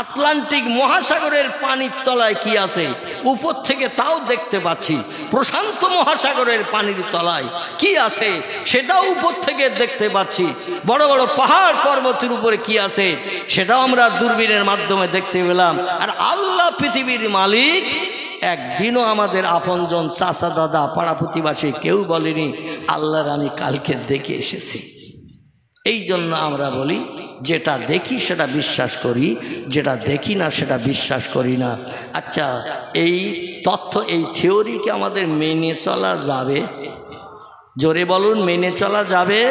Atlantic মহাসাগরের পানির তলায় কি আছে উপর থেকে তাও দেখতে পাচ্ছি, প্রশান্ত মহাসাগরের পানির তলায় কি আছে সেটাও উপর থেকে দেখতে পাচ্ছি, বড় বড় পাহাড় পর্বতের উপরে কি আছে সেটাও আমরা দূরবীনের মাধ্যমে দেখতে পেলাম। আর আল্লাহ পৃথিবীর মালিক, একদিনও আমাদের আপনজন চাচা দাদা পাড়া প্রতিবাসী কেউ বলেনি আল্লাহর আমি কালকে দেখে এসেছি। এই জন্য আমরা বলি যেটা দেখি সেটা বিশ্বাস করি, যেটা দেখি না সেটা বিশ্বাস করি না। আচ্ছা, এই তথ্য এই থিওরি কি আমাদের মেনে চলা যাবে? জোরে বলুন, মেনে চলা যাবে?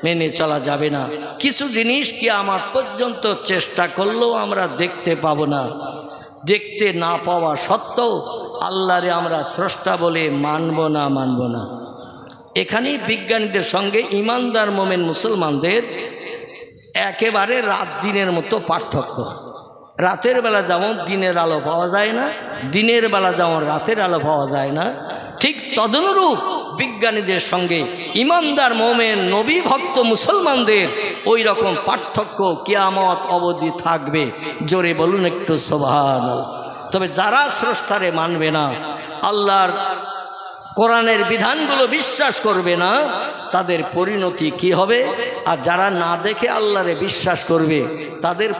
মেনে চলা যাবে না। কিছু জিনিস কিয়ামত পর্যন্ত চেষ্টা করলেও আমরা দেখতে পাবো না। দেখতে না পাওয়া সত্ত্বেও আল্লাহরে আমরা স্রষ্টা বলে মানব না। এখানেই বিজ্ঞানীদের সঙ্গে ইমানদার মোমেন মুসলমানদের একেবারে রাত দিনের মতো পার্থক্য। রাতের বেলা যেমন দিনের আলো পাওয়া যায় না, দিনের বেলা যেমন রাতের আলো পাওয়া যায় না, ঠিক তদনুরূপ বিজ্ঞানীদের সঙ্গে ইমানদার মোমেন নবী ভক্ত মুসলমানদের ওই রকম পার্থক্য কিয়ামত অবধি থাকবে। জোরে বলুন একটু সুবহানাল্লাহ। তবে যারা স্রষ্টারে মানবে না, আল্লাহর কোরআনের বিধানগুলো বিশ্বাস করবে না, তাদের পরিণতি কি হবে? আর যারা না দেখে আল্লাহরে বিশ্বাস করবে তাদের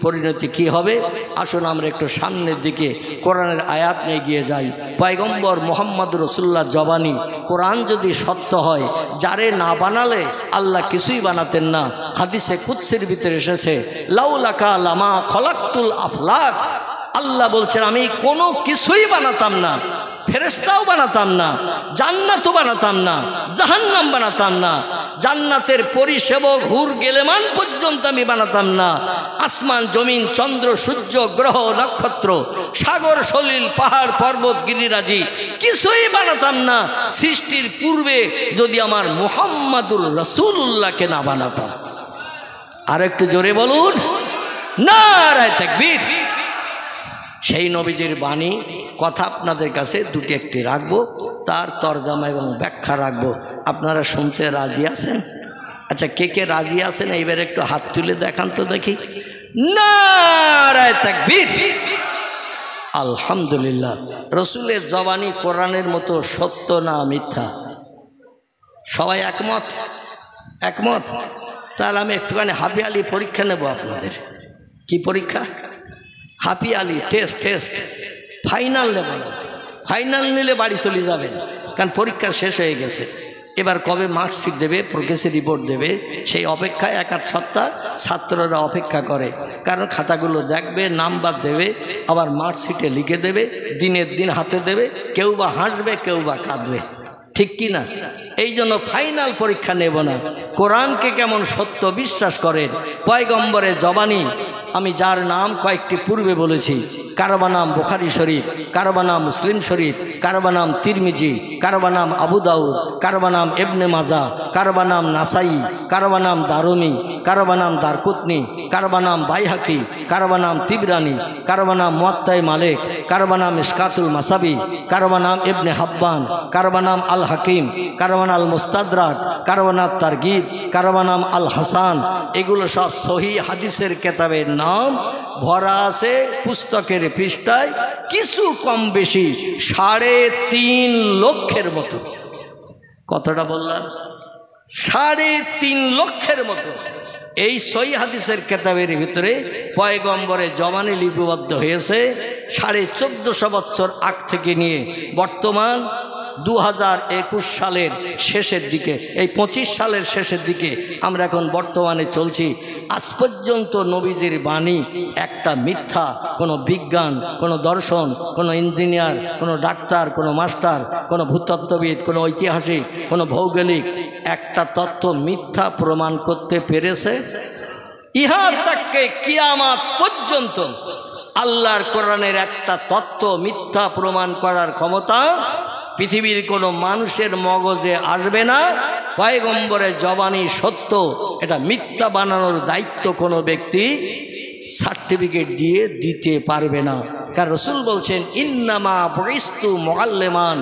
পরিণতি কি হবে? আসুন আমরা একটু সামনের দিকে কোরআনের আয়াত নিয়ে গিয়ে যাই। পয়গম্বর মুহাম্মদ রাসূলুল্লাহ জবানি কোরআন যদি সত্য হয়, যারে না বানালে আল্লাহ কিছুই বানাতেন না। হাদিসে কুদসির ভিতরে এসেছে লাউলাকা লামা খলাকতুল আফলাক। আল্লাহ বলছেন আমি কোনো কিছুই বানাতাম না, ফেরেশতাও বানাতাম না, জান্নাতও বানাতাম না, জাহান্নাম বানাতাম না, জান্নাতের পরিসেবক হুর গেলেমান পর্যন্ত আমি বানাতাম না, আসমান জমিন চন্দ্র সূর্য গ্রহ নক্ষত্র সাগর সলিল পাহাড় পর্বত গিরিরাজি কিছুই বানাতাম না সৃষ্টির পূর্বে যদি আমার মুহাম্মাদুর রাসূলুল্লাহকে না বানাতাম। আর একটু জোরে বলুন নারায়ে তাকবীর। সেই নবীজির বাণী কথা আপনাদের কাছে দুটি একটি রাখবো, তার তরজমা এবং ব্যাখ্যা রাখবো। আপনারা শুনতে রাজি আছেন? আচ্ছা, কে কে রাজি আছেন এইবার একটু হাত তুলে দেখান তো দেখি। নারায়ে তাকবীর। আলহামদুলিল্লাহ। রসুলের জবানি কোরআনের মতো সত্য না মিথ্যা? সবাই একমত? একমত। তাহলে আমি একটুখানি হাফি আলি পরীক্ষা নেব আপনাদের। কি পরীক্ষা? হাফি আলি টেস্ট ফাইনাল নেব না। ফাইনাল নিলে বাড়ি চলে যাবেন, কারণ পরীক্ষা শেষ হয়ে গেছে। এবার কবে মার্কশিট দেবে, প্রোগ্রেসের রিপোর্ট দেবে, সেই অপেক্ষায় এক আধ সপ্তাহ ছাত্ররা অপেক্ষা করে। কারণ খাতাগুলো দেখবে, নাম্বার দেবে, আবার মার্কশিটে লিখে দেবে, দিনের দিন হাতে দেবে, কেউ বা হাসবে কেউ বা কাঁদবে, ঠিক কি না? এই জন্য ফাইনাল পরীক্ষা নেব না। কোরআনকে কেমন সত্য বিশ্বাস করেন? পয়গম্বরের জবানি আমি যার নাম কয়েকটি পূর্বে বলেছি, কারবা নাম বুখারী শরীফ, কারবা নাম মুসলিম শরীফ, কারবা নাম তিরমিজি, কারবা নাম আবু দাউদ, কারবা নাম ইবনে মাজা, কারবা নাম নাসাই, কারবা নাম দারুমি, কারবা নাম দারকুতনি, কারবা নাম বাইহাকি, কারবা নাম তিবরানি, কারবা নাম মুয়াত্তায়ে মালিক, কারবা নাম ইশকাতুল মাসাবি, কারবা নাম ইবনে হাব্বান, কারবা নাম আল হাকিম, কারবা নাম আল মুস্তাদরাক, কারবা নাম তারগিব, কারবা নাম আল হাসান। এগুলো সব সহি হাদিসের কিতাবের নাম, ভরা আছে পুস্তকের পৃষ্ঠায়, কিছু কম বেশি 3.5 লক্ষের মতো। কতটা বললাম? 3.5 লক্ষের মতো এই সহি হাদিসের কিতাবের ভিতরে পয়গম্বরের জবানি লিপিবদ্ধ হয়েছে। 1450 বছর আগ থেকে নিয়ে বর্তমান 2021 সালের শেষের দিকে, এই 25 সালের শেষের দিকে আমরা এখন বর্তমানে চলছি। আজ পর্যন্ত নবীজির বাণী একটা মিথ্যা, কোনো বিজ্ঞান, কোনো দর্শন, কোনো ইঞ্জিনিয়ার, কোনো ডাক্তার, কোনো মাস্টার, কোনো ভূতত্ত্ববিদ, কোনো ঐতিহাসিক, কোনো ভৌগোলিক একটা তথ্য মিথ্যা প্রমাণ করতে পেরেছে? ইহা তাকে কিয়ামত পর্যন্ত আল্লাহর কোরআনের একটা তথ্য মিথ্যা প্রমাণ করার ক্ষমতা পৃথিবীর কোনো মানুষের মগজে আসবে না। পয়গম্বরের জবানি সত্য, এটা মিথ্যা বানানোর দায়িত্ব কোনো ব্যক্তি সার্টিফিকেট দিয়ে দিতে পারবে না। কারণ রাসূল বলছেন ইন্নামা বুইস্তু মুআল্লিমান,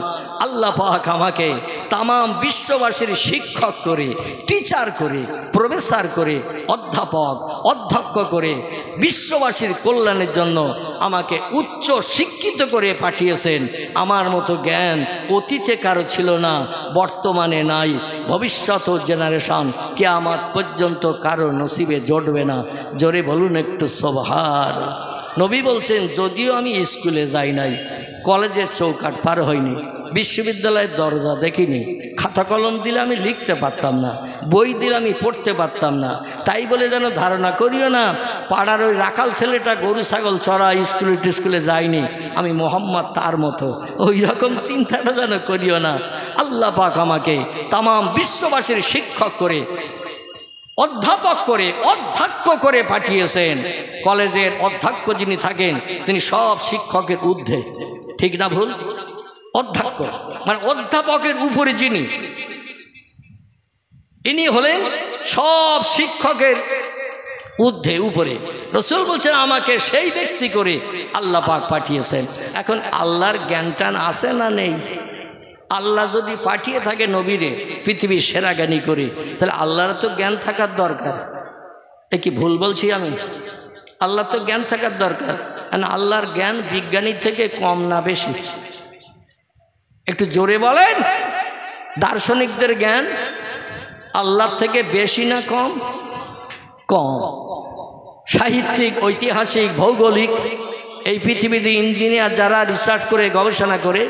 আল্লাহ পাক আমাকে তামাম বিশ্ববাসীর শিক্ষক করে, টিচার করে, প্রফেসর করে, অধ্যাপক, অধ্যক্ষ করে বিশ্ববাসীর কল্যাণের জন্য আমাকে উচ্চ শিক্ষিত করে পাঠিয়েছেন। আমার মতো জ্ঞান অতীতে কারো ছিল না, বর্তমানে নাই, ভবিষ্যৎ জেনারেশন কিয়ামত পর্যন্ত কারো নসিবে জড়বে না। জোরে বলুন একটু সুবহান। নবী বলছেন, যদিও আমি স্কুলে যাই নাই, কলেজের চৌকাঠ পার হয়নি, বিশ্ববিদ্যালয়ের দরজা দেখিনি, খাতা কলম দিলে আমি লিখতে পারতাম না, বই দিলে আমি পড়তে পারতাম না, তাই বলে যেন ধারণা করিও না পাড়ার ওই রাখাল ছেলেটা গরু ছাগল চড়া স্কুলে যায়নি, আমি মোহাম্মদ তার মতো, ওই রকম চিন্তাটা যেন করিও না। আল্লাহ পাক আমাকে তামাম বিশ্ববাসীর শিক্ষক করে, অধ্যাপক করে, অধ্যক্ষ করে পাঠিয়েছেন। কলেজের অধ্যক্ষ যিনি থাকেন তিনি সব শিক্ষকের ঊর্ধ্বে, ঠিক না ভুল? অধ্যক্ষ মানে অধ্যাপকের উপরে যিনি, ইনি হলেন সব শিক্ষকের ঊর্ধ্বে, উপরে। রাসূল বলছেন আমাকে সেই ব্যক্তি করে আল্লাহ পাক পাঠিয়েছেন। এখন আল্লাহর জ্ঞানটান আছে না নেই? আল্লাহ যদি পাঠিয়ে থাকে নবীরে পৃথিবীর সেরা জ্ঞানী করে, তাহলে আল্লাহর তো জ্ঞান থাকার দরকার। এ কি ভুল বলছি আমি? আল্লাহ তো জ্ঞান থাকার দরকার। আল্লাহর জ্ঞান বিজ্ঞানীর থেকে কম না বেশি? একটু জোরে বলেন। দার্শনিকদের জ্ঞান আল্লাহর থেকে বেশি না কম? কম। সাহিত্যিক, ঐতিহাসিক, ভৌগোলিক, এই পৃথিবীতে ইঞ্জিনিয়ার যারা রিসার্চ করে গবেষণা করে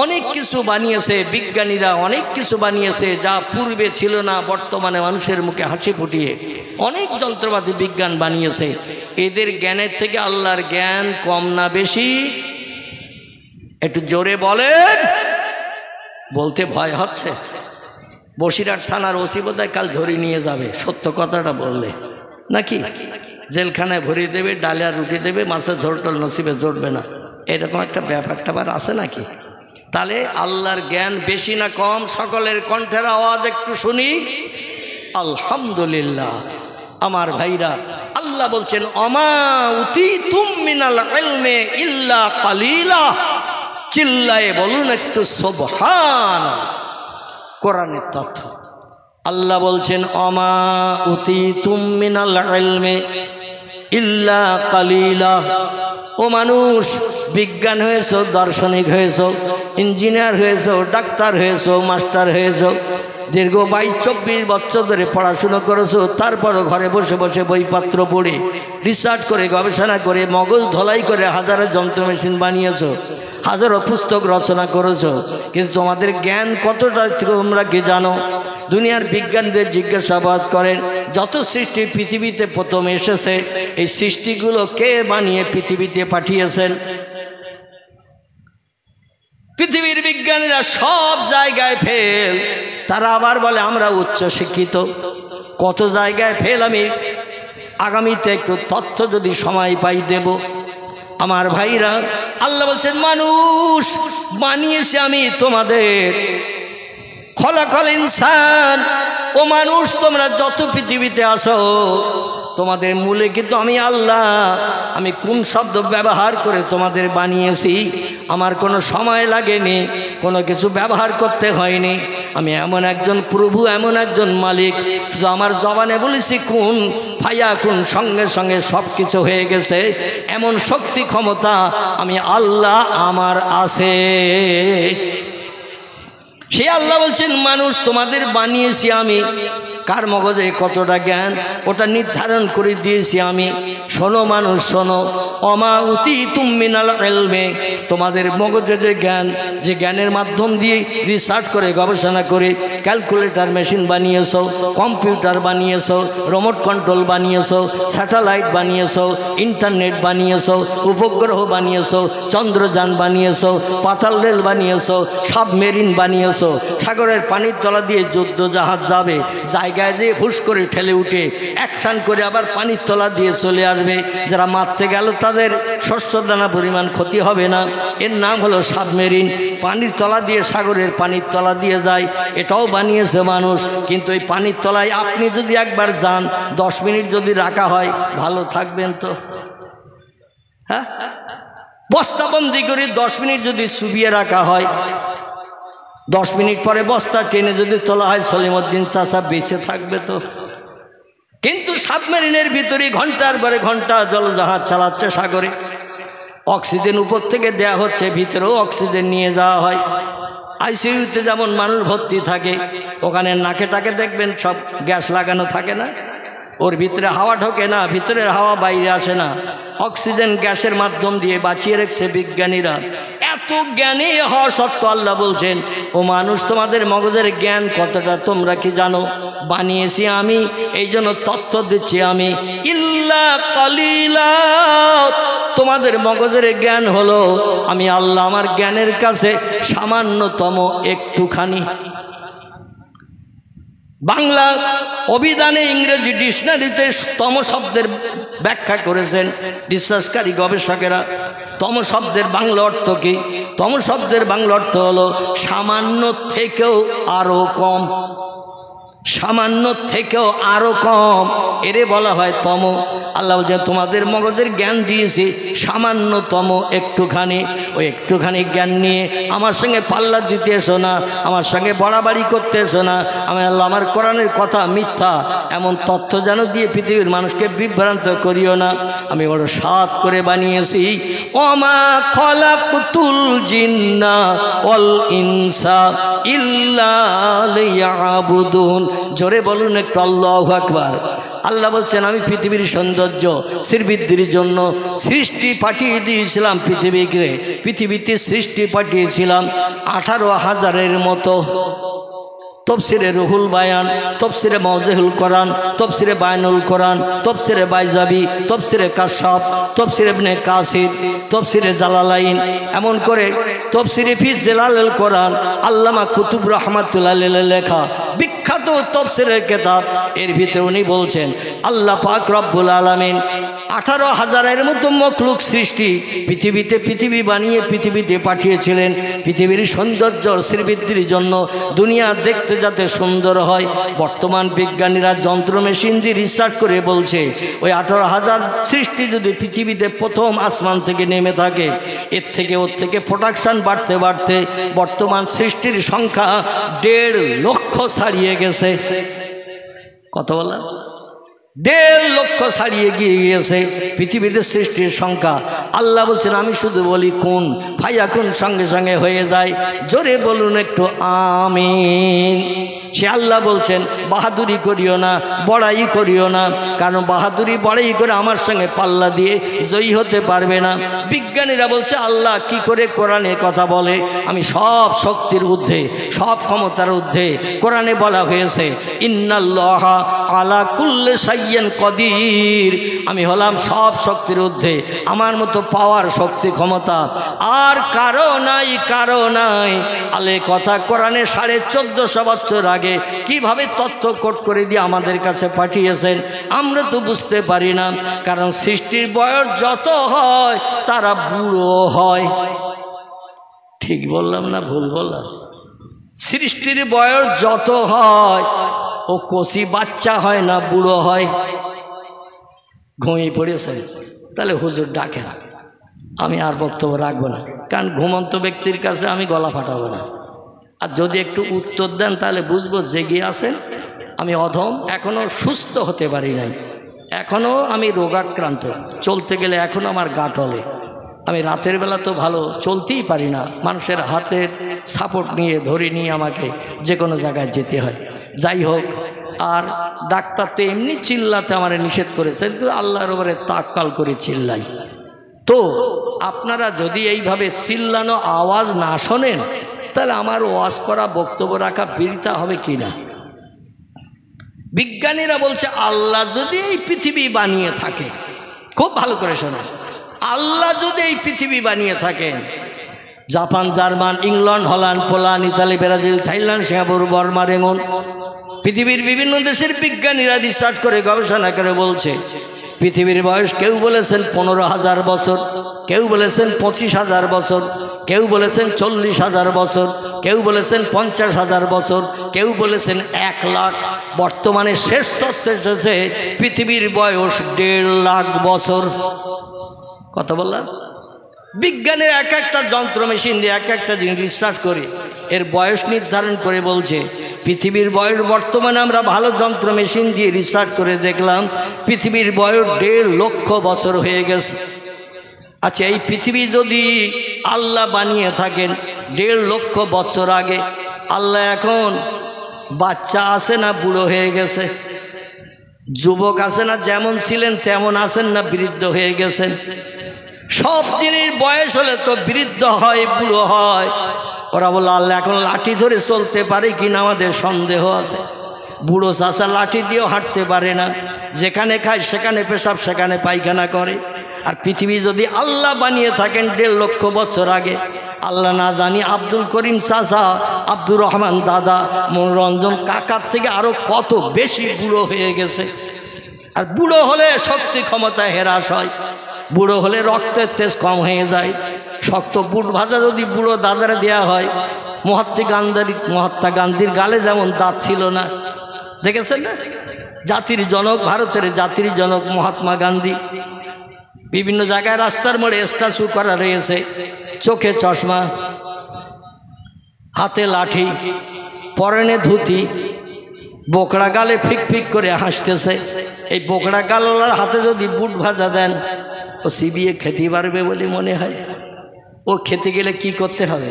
অনেক কিছু বানিয়েছে, বিজ্ঞানীরা অনেক কিছু বানিয়েছে যা পূর্বে ছিল না, বর্তমানে মানুষের মুখে হাসি ফুটিয়ে অনেক যন্ত্রপাতি বিজ্ঞান বানিয়েছে। এদের জ্ঞানের থেকে আল্লাহর জ্ঞান কম না বেশি? একটু জোরে বলেন। বলতে ভয় হচ্ছে? বসিরহাট থানার ওসি বোধহয় কাল ধরে নিয়ে যাবে সত্য কথাটা বললে, নাকি জেলখানায় ভরিয়ে দেবে, ডালিয়া রুটি দেবে, মাছের ঝোলটোল নসিবে জড়বে না, এরকম একটা ব্যাপারটা আবার আছে নাকি? তাহলে আল্লাহর জ্ঞান বেশি না কম? সকলের কণ্ঠের আওয়াজ একটু শুনি। আলহামদুলিল্লাহ। আমার ভাইরা, আল্লাহ বলছেন অমা উতীতুম মিনাল ইলমি ইল্লা কালিলা। চিল্লায়ে বলুন একটু সুবহান। কোরআনের তথ্য। আল্লাহ বলছেন অমা উতীতুম মিনাল ইলমি ইল্লা কালিলা। ও মানুষ, বিজ্ঞান হয়েছো, দার্শনিক হয়েছো, ইঞ্জিনিয়ার হয়েছো, ডাক্তার হয়েছো, মাস্টার হয়েছো, দীর্ঘ 22-24 বছর ধরে পড়াশুনো করেছো, তারপরও ঘরে বসে বসে বইপত্র পড়ে রিসার্চ করে গবেষণা করে মগজ ধলাই করে হাজারো যন্ত্র মেশিন বানিয়েছো, হাজারো পুস্তক রচনা করেছো, কিন্তু তোমাদের জ্ঞান কতটা তোমরা কি জানো? দুনিয়ার বিজ্ঞানীদের জিজ্ঞাসাবাদ করেন, যত সৃষ্টি পৃথিবীতে প্রথম এসেছে এই সৃষ্টিগুলো কে বানিয়ে পৃথিবীতে পাঠিয়েছেন? পৃথিবীর বিজ্ঞানীরা সব জায়গায় ফেল। তারা আবার বলে আমরা উচ্চ শিক্ষিত। কত জায়গায় ফেল আমি আগামীতে একটু তথ্য যদি সময় পাই দেব। আমার ভাইরা, আল্লাহ বলছেন মানুষ বানিয়েছি আমি তোমাদের। খলাকাল ইনসান। ও মানুষ, তোমরা যত পৃথিবীতে আসো তোমাদের মূলে কিন্তু আমি আল্লাহ। আমি কোন শব্দ ব্যবহার করে তোমাদের বানিয়েছি? আমার কোনো সময় লাগেনি, কোনো কিছু ব্যবহার করতে হয়নি। আমি এমন একজন প্রভু, এমন একজন মালিক, শুধু আমার জবানে বলেছি কোন ফায়া কোন, সঙ্গে সঙ্গে সব কিছু হয়ে গেছে। এমন শক্তি ক্ষমতা আমি আল্লাহ আমার আছে। সে আল্লাহ বলছেন মানুষ তোমাদের বানিয়েছি আমি। কার মগজে কতটা জ্ঞান ওটা নির্ধারণ করে দিয়েছি আমি। শোনো মানুষ শোনো, অমা উতীতুম মিনাল ইলমি। তোমাদের মগজে যে জ্ঞান, যে জ্ঞানের মাধ্যম দিয়ে রিসার্চ করে গবেষণা করে ক্যালকুলেটর মেশিন বানিয়েছো, কম্পিউটার বানিয়েছো, রিমোট কন্ট্রোল বানিয়েছো, স্যাটেলাইট বানিয়েছো, ইন্টারনেট বানিয়েছো, উপগ্রহ বানিয়েছো, চন্দ্রযান বানিয়েছো, পাতাল রেল বানিয়েছো, সাবমেরিন বানিয়েছো, সাগরের পানির তলা দিয়ে যুদ্ধ জাহাজ যাবে, জায়গায় যেয়ে হুশ করে ঠেলে উঠে অ্যাকশন করে আবার পানির তলা দিয়ে চলে আসবে। যারা মারতে গেল তাদের শস্য দানা পরিমাণ ক্ষতি হবে না। এর নাম হলো সাবমেরিন। পানির তলা দিয়ে, সাগরের পানির তলা দিয়ে যায়। এটাও বানিয়েছে মানুষ। কিন্তু এই পানির তলায় আপনি যদি একবার যান, 10 মিনিট যদি রাখা হয়, ভালো থাকবেন তো? হ্যাঁ, বস্তাবন্দি করে 10 মিনিট যদি চুবিয়ে রাখা হয়, 10 মিনিট পরে বস্তা টেনে যদি তোলা হয় সলিমউদ্দিন চাচা বেঁচে থাকবে তো? কিন্তু সাবমেরিনের ভিতরে ঘন্টার পরে ঘন্টা জলজাহাজ চালাচ্ছে সাগরে, অক্সিজেন উপর থেকে দেয়া হচ্ছে, ভিতরেও অক্সিজেন নিয়ে যাওয়া হয়। আইসিইউতে যেমন মানুষ ভর্তি থাকে, ওখানে নাকে টাকে দেখবেন সব গ্যাস লাগানো থাকে না, ওর ভিতরে হাওয়া ঢোকে না, ভিতরের হাওয়া বাইরে আসে না, অক্সিজেন গ্যাসের মাধ্যম দিয়ে বাঁচিয়ে রেখেছে বিজ্ঞানীরা। এত জ্ঞানী হওয়া সত্ত্বেও আল্লাহ বলছেন, ও মানুষ, তোমাদের মগজের জ্ঞান কতটা তোমরা কি জানো? বানিয়েছি আমি, এই জন্য তথ্য দিচ্ছি আমি। ইল্লা কালিলা, তোমাদের মগজের জ্ঞান হলো আমি আল্লাহ আমার জ্ঞানের কাছে সামান্যতম একটুখানি। বাংলা অভিধানে ইংরেজি ডিকশনারিতে তম শব্দের ব্যাখ্যা করেছেন রিসার্চকারী গবেষকেরা। তম শব্দের বাংলা অর্থ কি? তম শব্দের বাংলা অর্থ হলো সামান্য থেকেও আরো কম, সামান্য থেকেও আরো কম, এরে বলা হয় তম। আল্লাহ বলছে তোমাদের মগজের জ্ঞান দিয়েছি সামান্যতম একটুখানি, ওই একটুখানি জ্ঞান নিয়ে আমার সঙ্গে পাল্লা দিতে এসো না, আমার সঙ্গে বাড়াবাড়ি করতে এসো না। আমি আল্লাহ আমার কোরআনের কথা মিথ্যা এমন তথ্য যেন দিয়ে পৃথিবীর মানুষকে বিভ্রান্ত করিও না। আমি বড় সাত করে বানিয়েছি। ওমা খলাকতুল জিন্না ওয়াল ইনসা ইল্লা লিয়াবুদুন। জোরে বলুন একটু আল্লাহু আকবার। আল্লাহ বলছেন আমি পৃথিবীর সৌন্দর্য শ্রীবৃদ্ধির জন্য সৃষ্টি পাঠিয়ে দিয়েছিলাম পৃথিবীকে, পৃথিবীতে সৃষ্টি পাঠিয়েছিলাম 18,000-এর মতো। তফসিরে রুহুল বায়ান, তফসিরে মাওজেহুল কোরআন, তফসিরে বায়ানুল কোরআন, তফসিরে বাইজাবি, তফসিরে কাশাফ, তফসিরে ইবনে কাসির, তফসিরে জালালাইন, এমন করে তফসিরে ফি জালালুল কোরআন আল্লামা কুতুব রহমাতুল্লাহ আলাইহির লেখা বিখ্যাত তফসিরের কিতাব। এর ভিতরে উনি বলছেন আল্লাহ পাক রব্বুল আলামিন 18,000-এর মতো মখলুক সৃষ্টি পৃথিবীতে, পৃথিবী বানিয়ে পৃথিবীতে পাঠিয়েছিলেন পৃথিবীর সৌন্দর্য শ্রীবৃদ্ধির জন্য, দুনিয়া দেখতে যাতে সুন্দর হয়। বর্তমান বিজ্ঞানীরা যন্ত্র মেশিন দিয়ে রিসার্চ করে বলছে ওই 18,000 সৃষ্টি যদি পৃথিবীতে প্রথম আসমান থেকে নেমে থাকে, এর থেকে ওর থেকে প্রোডাকশান বাড়তে বাড়তে বর্তমান সৃষ্টির সংখ্যা 1.5 লক্ষ ছাড়িয়ে গেছে। কত বলা? 1.5 লক্ষ ছাড়িয়ে গিয়েছে পৃথিবীতে সৃষ্টির সংখ্যা। আল্লাহ বলছেন আমি শুধু বলি কোন ফাইয়া কোন, সঙ্গে সঙ্গে হয়ে যায়। জোরে বলুন একটু আমিন। সে আল্লাহ বলছেন বাহাদুরি করিও না, বড়াই করিও না, কারণ বাহাদুরি বড়াই করে আমার সঙ্গে পাল্লা দিয়ে জয়ী হতে পারবে না। বিজ্ঞানীরা বলছে আল্লাহ কি করে কোরআনে কথা বলে? আমি সব শক্তির ঊর্ধ্বে, সব ক্ষমতার ঊর্ধ্বে। কোরআনে বলা হয়েছে ইন্নাল্লাহা আলা কুল্লি শাইইন কদির, আমি হলাম সব শক্তির ঊর্ধ্বে, আমার মতো পাওয়ার শক্তি ক্ষমতা আর কারো নাই, কারো নাই। আলে কথা কোরআনে 1450 বছর আগে কিভাবে তথ্য কোট করে দিয়ে আমাদের কাছে পাঠিয়েছেন আমরা তো বুঝতে পারি না, কারণ সৃষ্টির বয়স যত হয় তারা বুড়ো হয়। ঠিক বললাম না ভুল বললাম? সৃষ্টির বয়স যত হয় ও কচি বাচ্চা হয় না, বুড়ো হয়। ঘুমিয়ে পড়েছে, তাহলে হুজুর ডাকেন, আমি আর বক্তব্য রাখবো না, কারণ ঘুমন্ত ব্যক্তির কাছে আমি গলা ফাটাবো না। আর যদি একটু উত্তর দেন তাহলে বুঝবো জেগে আছেন। আমি অধম, এখনও সুস্থ হতে পারি নাই, এখনও আমি রোগাক্রান্ত, চলতে গেলে এখনও আমার গা টলে। আমি রাতের বেলা তো ভালো চলতেই পারি না, মানুষের হাতের সাপোর্ট নিয়ে ধরে নিয়ে আমাকে যে কোনো জায়গায় যেতে হয়। যাই হোক, আর ডাক্তার তো এমনি চিল্লাতে আমার নিষেধ করেছে, কিন্তু আল্লাহর উপরে তাক্কাল করে চিল্লাই। তো আপনারা যদি এইভাবে চিল্লানো আওয়াজ না শোনেন তাহলে আমার ওয়াজ করা, বক্তব্য রাখা বৃথা হবে কি না? বিজ্ঞানীরা বলছে আল্লাহ যদি এই পৃথিবী বানিয়ে থাকে, খুব ভালো করে শোনেন, আল্লাহ যদি এই পৃথিবী বানিয়ে থাকেন, Japan, German, England, Holland, Poland, Italy, Brazil, Thailand, Singapore, Burma, Rangoon, পৃথিবীর বিভিন্ন দেশের বিজ্ঞানীরা রিসার্চ করে গবেষণা করে বলছে পৃথিবীর বয়স কেউ বলেছেন 15,000 বছর, কেউ বলেছেন 25,000 বছর, কেউ বলেছেন 40,000 বছর, কেউ বলেছেন 50,000 বছর, কেউ বলেছেন 1 লাখ। বর্তমানে শেষ তথ্য এসেছে পৃথিবীর বয়স 1.5 লাখ বছর। কত বললাম? বিজ্ঞানের এক একটা যন্ত্র মেশিন দিয়ে এক একটা জিনিস রিসার্চ করে এর বয়স নির্ধারণ করে বলছে পৃথিবীর বয়স বর্তমানে আমরা ভালো যন্ত্র মেশিন দিয়ে রিসার্চ করে দেখলাম পৃথিবীর বয়স 1.5 লক্ষ বছর হয়ে গেছে। আচ্ছা, এই পৃথিবী যদি আল্লাহ বানিয়ে থাকেন 1.5 লক্ষ বছর আগে, আল্লাহ এখন বাচ্চা আছে না বুড়ো হয়ে গেছে? যুবক আছে না যেমন ছিলেন তেমন আছেন না বৃদ্ধ হয়ে গেছেন? সব জিনিস বয়স হলে তো বৃদ্ধ হয়, বুড়ো হয়। ওরা বলে আল্লাহ এখন লাঠি ধরে চলতে পারে কিনা আমাদের সন্দেহ আছে। বুড়ো চাচা লাঠি দিয়েও হাঁটতে পারে না, যেখানে খায় সেখানে পেশাব সেখানে পায়খানা করে। আর পৃথিবী যদি আল্লাহ বানিয়ে থাকেন 1.5 লক্ষ বছর আগে, আল্লাহ না জানি আব্দুল করিম চাচা, আব্দুর রহমান দাদা, মনোরঞ্জন কাকার থেকে আরো কত বেশি বুড়ো হয়ে গেছে। আর বুড়ো হলে শক্তি ক্ষমতা হ্রাস হয়, বুড়ো হলে রক্তের তেজ কম হয়ে যায়। শক্ত বুট ভাজা যদি বুড়ো দাদারে দেওয়া হয়, মহাত্মা গান্ধীর গালে যেমন দাঁত ছিল না, দেখেছেন না? জাতির জনক, ভারতের জাতির জনক মহাত্মা গান্ধী, বিভিন্ন জায়গায় রাস্তার মোড়ে স্ট্যাচু করা রয়েছে, চোখে চশমা, হাতে লাঠি, পরনে ধুতি, বোকড়া গালে ফিক ফিক করে হাসতেছে। এই বোকড়া গালওয়ালার হাতে যদি বুট ভাজা দেন, ও চিবিয়ে খেতে পারবে বলে মনে হয়? ও খেতে গেলে কি করতে হবে?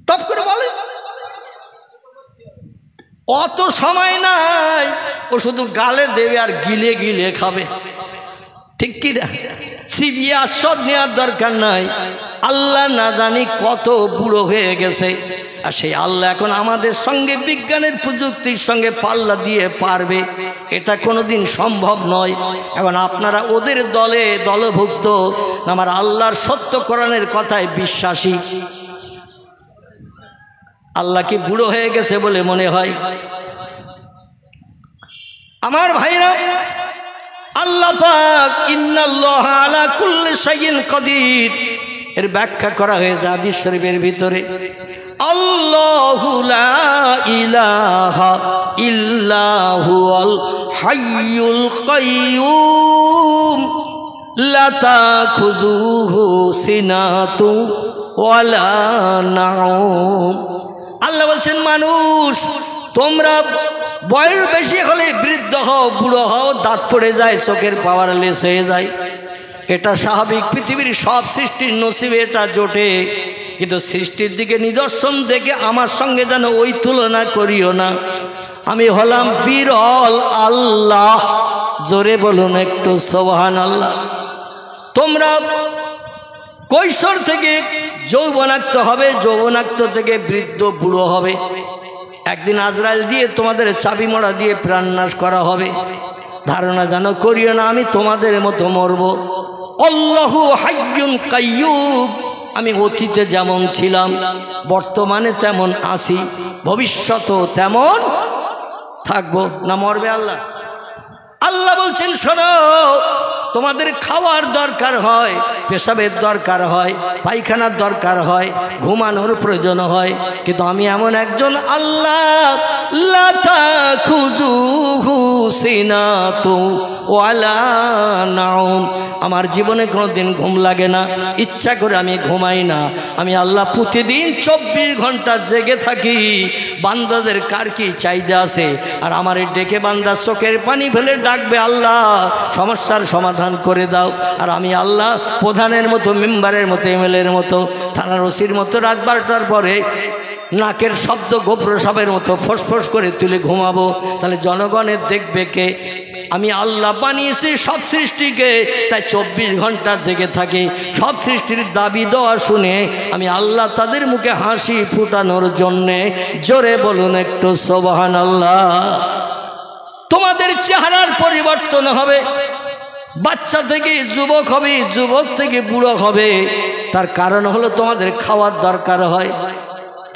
টপ করে বলে, অত সময় নাই, ও শুধু গালে দেবে আর গিলে গিলে খাবে, ঠিক কি না? চিবিয়ে আস্বাদ নেওয়ার দরকার নাই। আল্লাহ না জানি কত বুড়ো হয়ে গেছে, আর সেই আল্লাহ এখন আমাদের সঙ্গে বিজ্ঞানের প্রযুক্তির সঙ্গে পাল্লা দিয়ে পারবে, এটা কোনোদিন সম্ভব নয়। এখন আপনারা ওদের দলে দলভুক্ত, আমার আল্লাহর সত্য কোরআনের কথায় বিশ্বাসী। আল্লাহ কি বুড়ো হয়ে গেছে বলে মনে হয়? আমার ভাইরা, আল্লাহ পাক ইন্নাল্লাহা আলা কুল্লি শাইইন কাদির এর ব্যাখ্যা করা হয়েছে হাদিস শরীফের ভিতরে। আল্লাহু লা ইলাহা ইল্লা হুয়াল হাইয়ুল কাইয়্যুম লা তাখুযুহু সিনাতু ওয়ালা নাউম। আল্লাহ বলছেন, মানুষ তোমরা বয়স বেশি হলে বৃদ্ধ হও, বুড়ো হও, দাঁত পড়ে যায়, চোখের পাওয়ার লেস হয়ে যায়, এটা স্বাভাবিক। পৃথিবীর সব সৃষ্টির নসিবে এটা জোটে, কিন্তু সৃষ্টির দিকে নিদর্শন দেখে আমার সঙ্গে যেন ওই তুলনা করিও না। আমি হলাম বিরল আল্লাহ, জোরে বলুন একটু সুবহানাল্লাহ। তোমরা কৈশোর থেকে যৌবনাক্ত হবে, যৌবনাক্ত থেকে বৃদ্ধ বুড়ো হবে। একদিন আজরাইল দিয়ে তোমাদের চাবি মরা দিয়ে প্রাণনাশ করা হবে। ধারণা যেন করিও না আমি তোমাদের মতো মরব। আল্লাহু হাইয়ুন কাইয়্যুম, আমি অতীতে যেমন ছিলাম বর্তমানে তেমন আছি, ভবিষ্যতেও তেমন থাকবো। না মরবে আল্লাহ? আল্লাহ বলছেন, শোনো, তোমাদের খাওয়ার দরকার হয়, পেশাবের দরকার হয়, পায়খানার দরকার হয়, ঘুমানোর প্রয়োজন হয়, কিন্তু আমি এমন একজন আল্লাহ, লা তাখুযুহু সিনাতু ওয়ালা নাউম, আমার জীবনে কোনোদিন ঘুম লাগে না, ইচ্ছা করে আমি ঘুমাই না। আমি আল্লাহ প্রতিদিন 24 ঘন্টা জেগে থাকি। বান্দাদের কার কি চাহিদা আছে, আর আমার ডেকে বান্দা চোখের পানি ফেলে ডাকবে, আল্লাহ সমস্যার সমাধান করে দাও। আর আমি আল্লাহ প্রধানের মতো, মেম্বারের মতো, এমএলএর মতো, থানার ওসির মতো রাত 12টার পরে নাকের শব্দ গোপ্রসাবের মতো ফোঁস করে তুলে ঘুমাবো। তাহলে জনগণের দেখবে কে? আমি আল্লাহ বানিয়েছি সব সৃষ্টিকে, তাই 24 ঘন্টা জেগে থাকে। সব সৃষ্টির দাবি দেওয়া শুনে আমি আল্লাহ তাদের মুখে হাসি ফুটানোর জন্যে, জোরে বলুন একটু সুবহানাল্লাহ। তোমাদের চেহারার পরিবর্তন হবে, বাচ্চা থেকে যুবক হবে, যুবক থেকে বুড়ো হবে। তার কারণ হলো তোমাদের খাওয়ার দরকার হয়,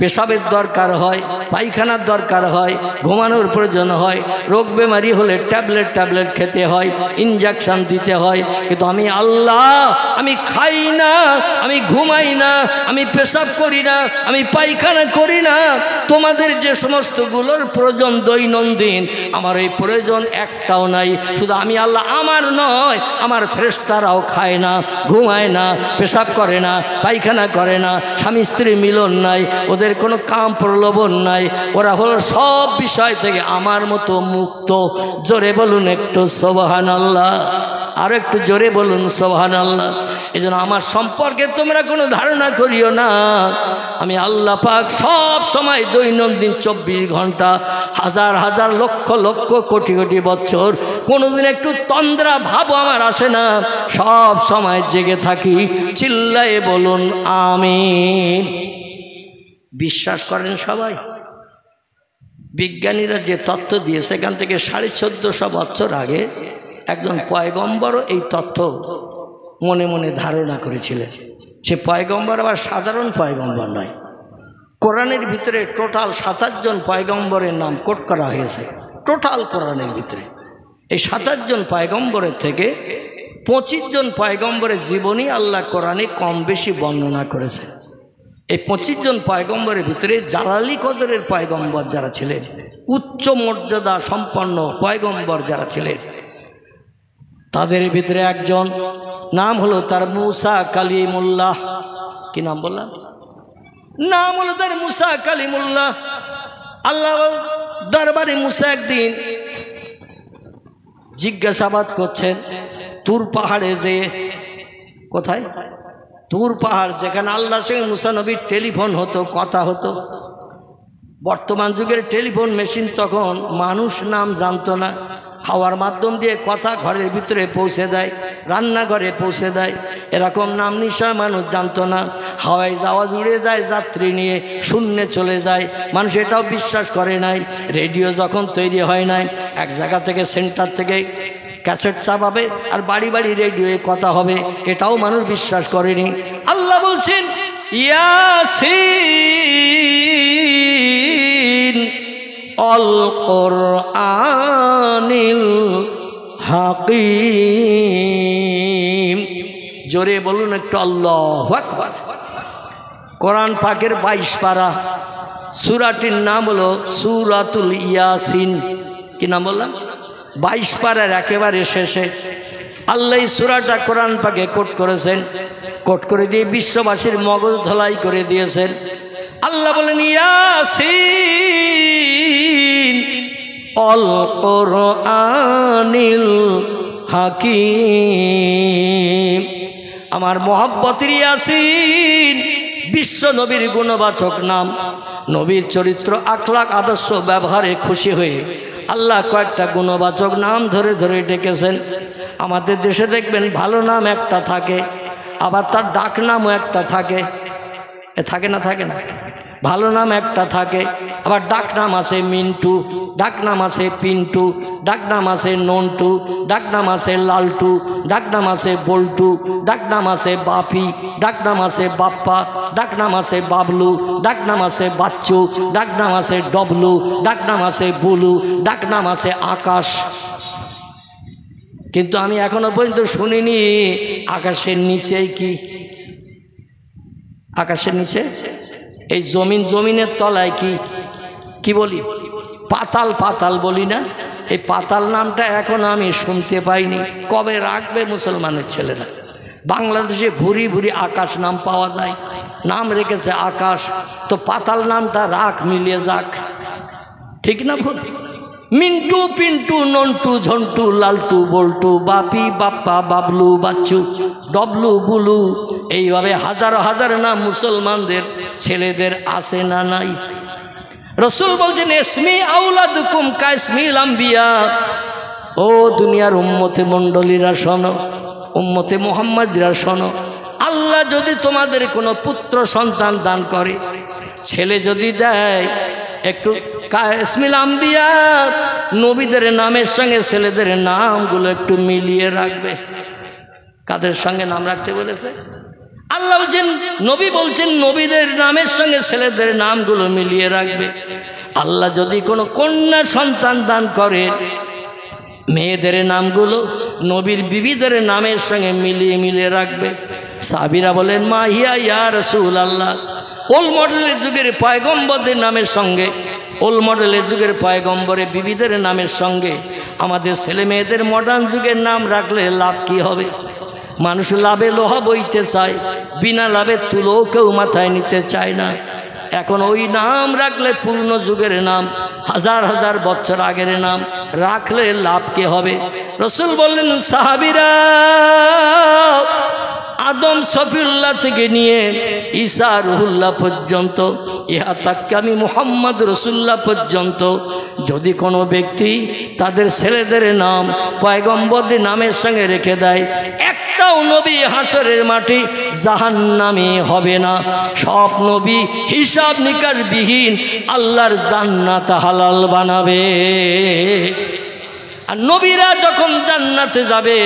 পেশাবের দরকার হয়, পায়খানার দরকার হয়, ঘুমানোর প্রয়োজন হয়, রোগ বেমারি হলে ট্যাবলেট খেতে হয়, ইনজেকশন দিতে হয়। কিন্তু আমি আল্লাহ, আমি খাই না, আমি ঘুমাই না, আমি পেশাব করি না, আমি পায়খানা করি না। তোমাদের যে সমস্তগুলোর প্রয়োজন দৈনন্দিন, আমার এই প্রয়োজন একটাও নাই। শুধু আমি আল্লাহ, আমার নয়, আমার ফেরেশতারাও খায় না, ঘুমায় না, পেশাব করে না, পায়খানা করে না, স্বামী স্ত্রী মিলন নাই, ওদের কোনো কাম প্রলোভন নাই, ওরা হলো সব বিষয় থেকে আমার মতো মুক্ত। জোরে বলুন একটু সুবহানাল্লাহ, আর একটু জোরে বলুন সুবহানাল্লাহ। এই জন্য আমার সম্পর্কে তোমরা কোনো ধারণা করিও না। আমি আল্লাহ পাক সব সময় দৈনন্দিন 24 ঘন্টা, হাজার হাজার লক্ষ লক্ষ কোটি কোটি বছর কোনোদিন একটু তন্দ্রা ভাবও আমার আসে না, সব সময় জেগে থাকি। চিল্লায়ে বলুন আমিন। বিশ্বাস করেন সবাই? বিজ্ঞানীরা যে তথ্য দিয়েছে, সেখান থেকে 1450 বছর আগে একজন পয়গম্বরও এই তথ্য মনে মনে ধারণা করেছিলেন। সে পয়গম্বর আবার সাধারণ পয়গম্বর নয়। কোরআনের ভিতরে টোটাল 27 জন পয়গম্বরের নাম কোট করা হয়েছে। টোটাল কোরআনের ভিতরে এই 27 জন পয়গম্বরের থেকে 25 জন পয়গম্বরের জীবনী আল্লাহ কোরআনে কম বেশি বর্ণনা করেছে। এই 25 জন পয়গম্বরের ভিতরে জালালি কদরের পয়গম্বর যারা ছিলেন, উচ্চ মর্যাদা সম্পন্ন পয়গম্বর যারা ছিলেন, তাদের ভিতরে একজন নাম হলো তার মুসা কালিমুল্লাহ। কি নাম বললাম? নাম হলো তার মুসা কালিমুল্লাহ। আল্লাহ দরবারে মুসা একদিন জিজ্ঞাসাবাদ করছেন তুর পাহাড়ে, যে কোথায়? তুর পাহাড়, যেখানে আল্লাহর সঙ্গে মুসা নবীর টেলিফোন হতো, কথা হতো। বর্তমান যুগের টেলিফোন মেশিন, তখন মানুষ নাম জানতো না, হাওয়ার মাধ্যম দিয়ে কথা ঘরের ভিতরে পৌঁছে দেয়, রান্নাঘরে পৌঁছে দেয়। এরকম নাম নিশা মানুষ জানতো না। হাওয়ায় যাওয়া উড়ে যায় যাত্রী নিয়ে, শূন্যে চলে যায়, মানুষ এটাও বিশ্বাস করে নাই। রেডিও যখন তৈরি হয় নাই, এক জায়গা থেকে সেন্টার থেকে ক্যাসেট চাপাবে আর বাড়ি বাড়ি রেডিওয়ে কথা হবে, এটাও মানুষ বিশ্বাস করেনি। আল্লাহ বলছেন ইয়াসিন অল কোরআনিল হাকিম। জোরে বলুন একটু আল্লাহু আকবার। কোরআন পাকের 22 পারা, সূরাটির নাম হলো সূরাতুল ইয়াসিন। কি নাম বললাম? 22 পারার একেবারে শেষে আল্লাহ সূরাটা কোরআন পাকে কোট করেছেন। কোট করে দিয়ে বিশ্ববাসীর মগজ ধলাই করে দিয়েছেন। আল্লাহ বলেন ইয়াসিন অল কোরআনিল হাকিম। আমার মহব্বতের ইয়াসিন, বিশ্ব নবীর গুণবাচক নাম। নবীর চরিত্র, আখলাক, আদর্শ, ব্যবহারে খুশি হয়ে আল্লাহ কয়েকটা গুণবাচক নাম ধরে ধরে ডেকেছেন। আমাদের দেশে দেখবেন ভালো নাম একটা থাকে, আবার তার ডাক নামও একটা থাকে। থাকে না? থাকে না? ভালো নাম একটা থাকে, আবার ডাক নাম আছে মিন্টু, ডাক নাম আছে পিন্টু, ডাক নাম আছে নন্টু, ডাক নাম আছে লালটু, ডাক নাম আছে বল্টু, ডাক নাম আছে বাপি, ডাক নাম আছে বাপ্পা, ডাক নাম আছে বাবলু, ডাক নাম আছে বাচ্চু, ডাক নাম আছে ডবলু, ডাক নাম আছে বুলু, ডাক নাম আছে আকাশ। কিন্তু আমি এখনো পর্যন্ত শুনিনি আকাশের নিচেই কি? আকাশের নিচে এই জমিনের তলায় কি? কি বলি? পাতাল। পাতাল বলি না? এই পাতাল নামটা এখনো আমি শুনতে পাইনি। কবে রাখবে মুসলমানের ছেলেরা? বাংলাদেশে ভুরি ভুরি আকাশ নাম পাওয়া যায়, নাম রেখেছে আকাশ। তো পাতাল নামটা রাখ, মিলিয়ে যাক। ঠিক না ভুল? মিন্টু, পিন্টু, নন্টু, ঝন্টু, লালটু, বল্টু, বাপি, বাপ্পা, বাবলু, বাচ্চু, ডবলু, বুলু, এইভাবে হাজার হাজার নাম মুসলমানদের ছেলেদের আছে না নাই? রসুল বলছেন ইসমি আউলাদুকুম কাইসমিল আম্বিয়া। ও দুনিয়ার উম্মতে মণ্ডলীরা শোনো, উম্মতে মুহাম্মাদিরা শোনো, আল্লাহ যদি তোমাদের কোনো পুত্র সন্তান দান করে, ছেলে যদি দেয়, একটু কাইসমিল আম্বিয়া, নবীদের নামের সঙ্গে ছেলেদের নামগুলো একটু মিলিয়ে রাখবে। কাদের সঙ্গে নাম রাখতে বলেছে? আল্লাহ বলছেন, নবী বলছেন নবীদের নামের সঙ্গে ছেলেদের নামগুলো মিলিয়ে রাখবে। আল্লাহ যদি কোনো কন্যা সন্তান দান করে, মেয়েদের নামগুলো নবীর বিবিদের নামের সঙ্গে মিলিয়ে রাখবে। সাহাবীরা বলেন, মা হিয়া ইয়া রাসূলুল্লাহ, ওল মডেলের যুগের পয়গম্বরদের নামের সঙ্গে, ওল মডেলের যুগের পয়গম্বরের বিবিদের নামের সঙ্গে আমাদের ছেলে মেয়েদের মডার্ন যুগের নাম রাখলে লাভ কি হবে? মানুষ লাভে লোহা বইতে চায়, বিনা লাভে তুলো কেউ মাথায় নিতে চায় না। এখন ওই নাম রাখলে পূর্ণ যুগের নাম, হাজার হাজার বছর আগের নাম রাখলে লাভ কি হবে? রসুল বললেন, সাহাবীরা আদম সফিউল্লাহ থেকে নিয়ে ঈসা রুহুল্লাহ পর্যন্ত, ইহা তাক্কে আমি মুহাম্মদ রসুল্লাহ পর্যন্ত যদি কোনো ব্যক্তি তাদের ছেলেদের নাম পয়গম্বরদের নামের সঙ্গে রেখে দেয়, একটাও নবী হাসরের মাঠে জাহান্নামী হবে না। সব নবী হিসাব নিকাশ বিহীন আল্লাহর জান্নাত হালাল বানাবে। আর নবীরা যখন জান্নাতে যাবে,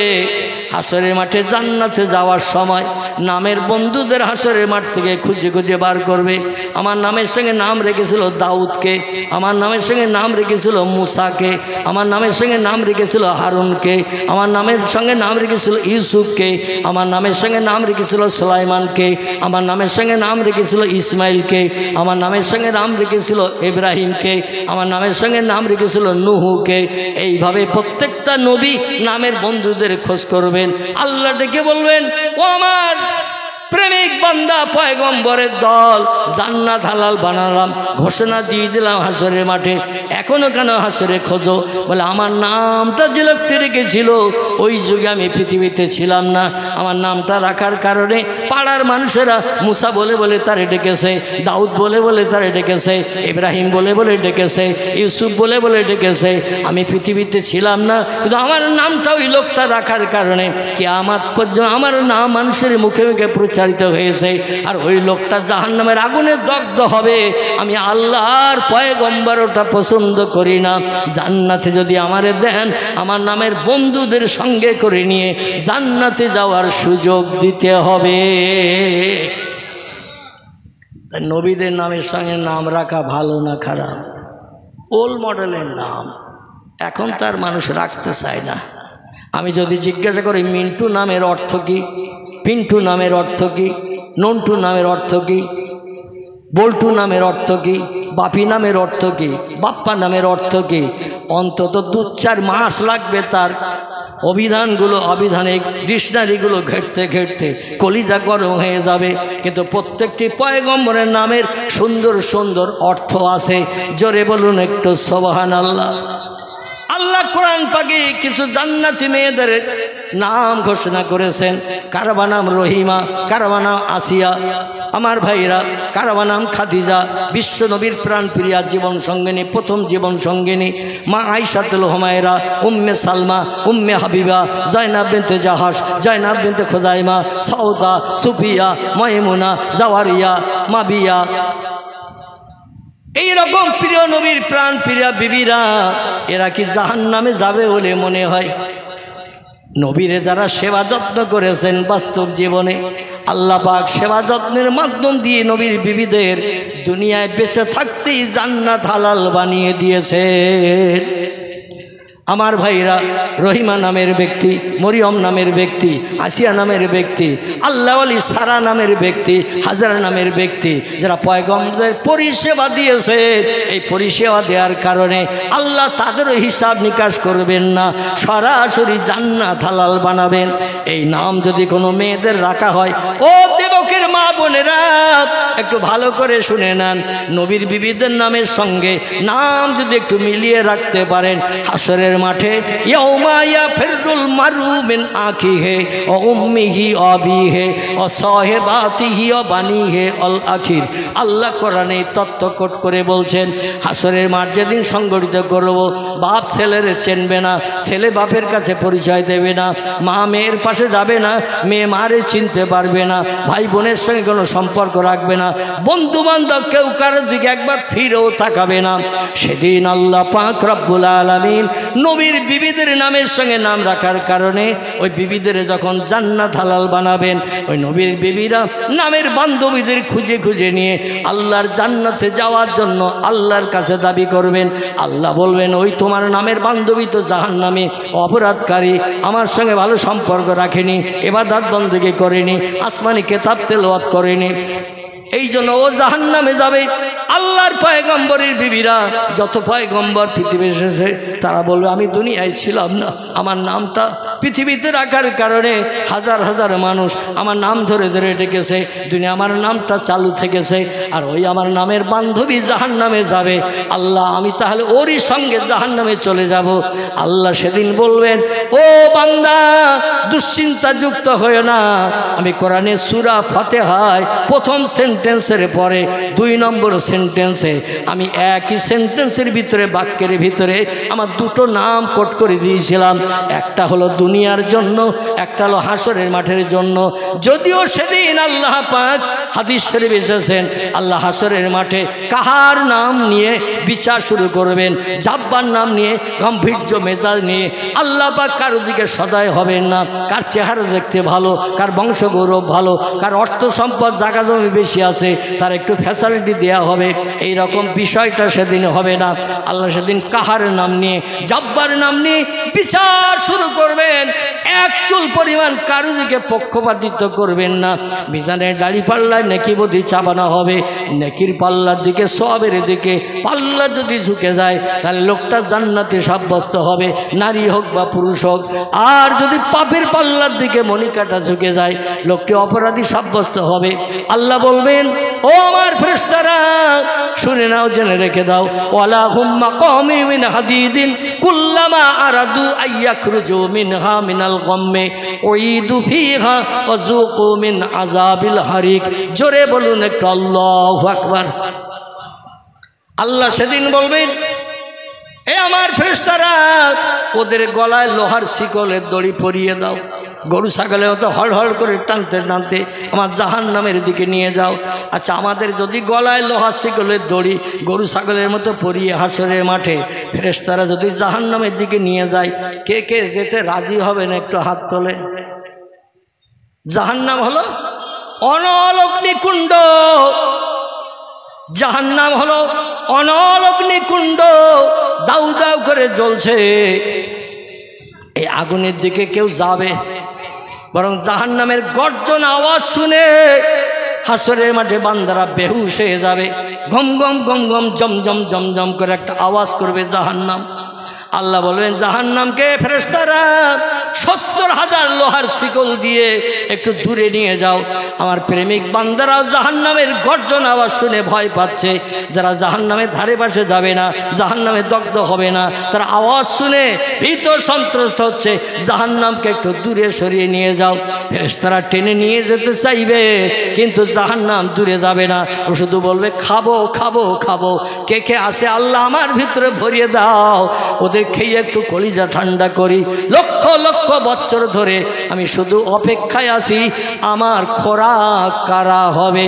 হাসরের মাঠে জান্নাতে যাওয়ার সময় নামের বন্ধুদের হাসরের মাঠ থেকে খুঁজে খুঁজে বার করবে। আমার নামের সঙ্গে নাম রেখেছিল দাউদকে, আমার নামের সঙ্গে নাম রেখেছিল মুসাকে, আমার নামের সঙ্গে নাম রেখেছিল হারুনকে, আমার নামের সঙ্গে নাম রেখেছিল ইউসুফকে, আমার নামের সঙ্গে নাম রেখেছিল সুলাইমানকে, আমার নামের সঙ্গে নাম রেখেছিল ইসমাইলকে, আমার নামের সঙ্গে নাম রেখেছিল ইব্রাহিমকে, আমার নামের সঙ্গে নাম রেখেছিল নুহুকে। এইভাবে প্রত্যেকটা নবী নামের বন্ধুদের খোঁজ করবেন। আল্লাহ ডেকে বলবেন, ও আমার প্রেমিক বান্দা পয়গম্বরের দল, জান্নাত হালাল বানালাম, ঘোষণা দিয়ে দিলাম হাসরের মাঠে, এখনো কেন হাসরে খোঁজো? বলে, আমার নামটা যে লোকটি রেখেছিল ওই যুগে আমি পৃথিবীতে ছিলাম না, আমার নামটা রাখার কারণে পাড়ার মানুষেরা মুসা বলে বলে তারে ডেকেছে, দাউদ বলে বলে তারে ডেকেছে, ইব্রাহিম বলে বলে ডেকেছে, ইউসুফ বলে বলে ডেকেছে। আমি পৃথিবীতে ছিলাম না, কিন্তু আমার নামটা ওই লোকটা রাখার কারণে কিয়ামত পর্যন্ত আমার নাম মানুষের মুখে মুখে প্রচারিত হয়েছে। আর ওই লোকটা জাহান্নামের আগুনে দগ্ধ হবে। আমি আল্লাহর পয়গম্বর ওটা পছন্দ করি না। জান্নাতে যদি আমারে দেন, আমার নামের বন্ধুদের সঙ্গে করে নিয়ে জান্নাতে যাওয়ার সুযোগ দিতে হবে। নবীদের নামের সঙ্গে নাম রাখা ভালো না খারাপ? ওল মডেলের নাম এখন তার মানুষ রাখতে চায় না। আমি যদি জিজ্ঞাসা করি মিন্টু নামের অর্থ কী, পিন্টু নামের অর্থ কী, নন্টু নামের অর্থ কী, বল্টু নামের অর্থ কী, বাপি নামের অর্থ কী, বাপ্পা নামের অর্থ কী, অন্তত 2-4 মাস লাগবে তার অভিধানগুলো, অভিধানিক ডিকশনারিগুলো ঘেঁটতে ঘেঁটতে কলিজা গরম হয়ে যাবে। কিন্তু প্রত্যেকটি পয়গম্বরের নামের সুন্দর সুন্দর অর্থ আছে। জোরে বলুন একটু সুবহানাল্লাহ। আল্লাহ কোরআন পাকে কিছু জান্নাতি মেয়েদের নাম ঘোষণা করেছেন। কারো নাম রহিমা, কারো নাম আসিয়া, আমার ভাইরা, কারো নাম খাদিজা, বিশ্ব নবীর প্রাণপ্রিয়া জীবন সঙ্গিনী, প্রথম জীবন সঙ্গিনী মা আয়েশাতুল হুমায়রা, উম্মে সালমা, উম্মে হাবিবা, জয়নাব বিনতে জাহাস, জয়নাব বিনতে খুজাইমা, সাউদা, সুফিয়া, মাইমুনা, জাওয়ারিয়া, মাবিয়া। এইরকম প্রিয় নবীর প্রাণ প্রিয়া বিবিরা, এরা কি জাহান্নামে যাবে বলে মনে হয়? নবীরে যারা সেবা যত্ন করেছেন বাস্তব জীবনে, আল্লাহ পাক সেবা যত্নের মাধ্যম দিয়ে নবীর বিবিদের দুনিয়ায় বেঁচে থাকতেই জান্নাত হালাল বানিয়ে দিয়েছেন। আমার ভাইরা, রহিমা নামের ব্যক্তি, মরিয়ম নামের ব্যক্তি, আসিয়া নামের ব্যক্তি, আল্লাহ আলী সারা নামের ব্যক্তি, হাজারা নামের ব্যক্তি, যারা পয়গম্বরদের পরিষেবা দিয়েছে, এই পরিষেবা দেওয়ার কারণে আল্লাহ তাদেরও হিসাব নিকাশ করবেন না, সরাসরি জান্নাত হালাল বানাবেন। এই নাম যদি কোনো মেয়েদের রাখা হয়, ও দেবকের মা বোনেরা একটু ভালো করে শুনে নেন, নবীর বিবিদের নামের সঙ্গে নাম যদি একটু মিলিয়ে রাখতে পারেন, হাসরের মাঠে ইয়াউমা ইয়াফিরুল মারু মিন আখিহি ওয়া উম্মিহি ওয়া আবিহি ওয়া সাহিবাতিহি ওয়া বানিহি আল আখির। আল্লাহ কোরআনে তত্ত্বকট করে বলছেন, হাসরের মাঠ যেদিন সংগঠিত করব, বাপ ছেলের চিনবে না, ছেলে বাপের কাছে পরিচয় দেবে না, মা মেয়ের পাশে যাবে না, মেয়ে মারে চিনতে পারবে না, ভাই বোনের বোনের সঙ্গে কোনো সম্পর্ক রাখবে না, বন্ধু বান্ধব কেউ কারোর দিকে একবার ফিরেও তাকাবে না। সেদিন আল্লাহ পাক রব্বুল আলামিন নবীর বিবিদের নামের সঙ্গে নাম রাখার কারণে ওই বিবিদের যখন জান্নাত হালাল বানাবেন, ওই নবীর বিবিরা নামের বান্ধবীদের খুঁজে খুঁজে নিয়ে আল্লাহর জান্নাতে যাওয়ার জন্য আল্লাহর কাছে দাবি করবেন। আল্লাহ বলবেন, ওই তোমার নামের বান্ধবী তো জাহান্নামে, অপরাধকারী, আমার সঙ্গে ভালো সম্পর্ক রাখেনি, ইবাদত বন্দেগী করেনি, আসমানি কিতাব তেলাওয়াত করেনি, এই জন্য ও জাহান্নামে যাবে। আল্লাহর পয়গম্বরের বিবিরা, যত পয়গম্বর পৃথিবী এসেছে, তারা বলবে আমি দুনিয়ায় ছিলাম না, আমার নামটা পৃথিবীতে রাখার কারণে হাজার হাজার মানুষ আমার নাম ধরে ধরে ডেকেছে, দুনিয়া আমার নামটা চালু থেকেছে, আর ওই আমার নামের বান্ধবী জাহান্নামে যাবে। আল্লাহ, আমি তাহলে ওরই সঙ্গে জাহান্নামে চলে যাব। আল্লাহ সেদিন বলবেন, ও বান্দা, দুশ্চিন্তা যুক্ত হয়ে না, আমি কোরআনে সূরা ফাতিহায় প্রথম সেন্টেন্সের পরে 2 নম্বর সেন্টেন্সে আমি একই সেন্টেন্সের ভিতরে, বাক্যের ভিতরে আমার 2টো নাম কোট করে দিয়েছিলাম। একটা হলো দুনিয়ার জন্য, একটা হলো হাসরের মাঠের জন্য। যদিও সেদিন আল্লাহ পাক হাদিস শরীফ এসেছেন, আল্লাহ হাসরের মাঠে কাহার নাম নিয়ে বিচার শুরু করবেন, জাব্বার নাম নিয়ে, গাম্ভীর্য মেজাজ নিয়ে আল্লাহ পাক কারো দিকে সদয় হবেন না। কার চেহারা দেখতে ভালো, কার বংশ গৌরব ভালো, কার অর্থ সম্পদ জায়গা জমি বেশি আছে, তার একটু ফ্যাসিলিটি দেয়া হবে, এই রকম বিষয়টা সেদিন হবে না। আল্লাহ সেদিন কাহার নাম নিয়ে, জাব্বার নাম নিয়ে বিচার শুরু করবেন। এক চুল পরিমাণ কারো দিকে পক্ষপাতিত্ব করবেন না। মিজানের দাড়ি পাল্লায় নেকি বধি চাপানো হবে, নেকির পাল্লার দিকে, সওয়াবের দিকে পাল্লা যদি ঝুঁকে যায়, তাহলে লোকটা জান্নাতে সাব্যস্ত হবে, নারী হোক বা পুরুষ হোক। আর যদি পাপের পাল্লার দিকে মণিকাটা ঝুঁকে যায়, লোকটি অপরাধী সাব্যস্ত হবে। আল্লাহ বলবেন, ও আমার ফেরেশতারা, শুনে নাও, জেনে রেখে দাও, ওয়ালা হুম মাকামি মিন হাদিদিন কুল্লামা আরাদু আইয়াখরুজু মিনহা মিনাল গাম্মে উইদু ফিহা ওয়াযুকু মিন আযাবিল হারিক। জোরে বলুন একটু আল্লাহু আকবার। আল্লাহ সেদিন বলবেন, এ আমার ফেরেশতারা, ওদের গলায় লোহার শিকলের দড়ি পরিয়ে দাও, গরু ছাগলের মতো হড় হড় করে টানতে টানতে আমার জাহান্নামের দিকে নিয়ে যাও। আচ্ছা, আমাদের যদি গলায় লোহার শিকলের দড়ি গরু ছাগলের মতো পরিয়ে হাসরের মাঠে ফেরেশতারা যদি জাহান্নামের দিকে নিয়ে যায়, কে কে যেতে রাজি হবেন একটু হাত তোলেন। জাহান্নাম হলো অনল অগ্নিকুণ্ড, জাহান্নাম হলো অনল অগ্নিকুণ্ড, দাউ দাউ করে জ্বলছে। এই আগুনের দিকে কেউ যাবে, বরং জাহান্নামের গর্জন আওয়াজ শুনে হাসরের মাঠে বান্দারা বেহুশ হয়ে যাবে। গম গম গম গম জমজম জমজম করে একটা আওয়াজ করবে জাহান্নাম। আল্লাহ বলবেন জাহান্নামকে, ফেরেশতারা 70,000 লোহার শিকল দিয়ে একটু দূরে নিয়ে যাও। আমার প্রেমিক বান্দারাও জাহান্নামের গর্জন আওয়াজ শুনে ভয় পাচ্ছে। যারা জাহান্নামের ধারে পাশে যাবে না, জাহান্নামে দগ্ধ হবে না, তারা আওয়াজ শুনে ভীত সন্ত্রস্ত হচ্ছে। জাহান্নামকে একটু দূরে সরিয়ে নিয়ে যাও। ফেরেশতারা টেনে নিয়ে যেতে চাইবে, কিন্তু জাহান্নাম দূরে যাবে না, ও শুধু বলবে খাবো খাবো খাবো। কে কে আসে আল্লাহ আমার ভিতরে ভরিয়ে দাও, ওদের খেয়ে একটু কলিজা ঠান্ডা করি। লক্ষ লক্ষ বছর ধরে আমি শুধু অপেক্ষায় আছি, আমার খোরাক কারা হবে।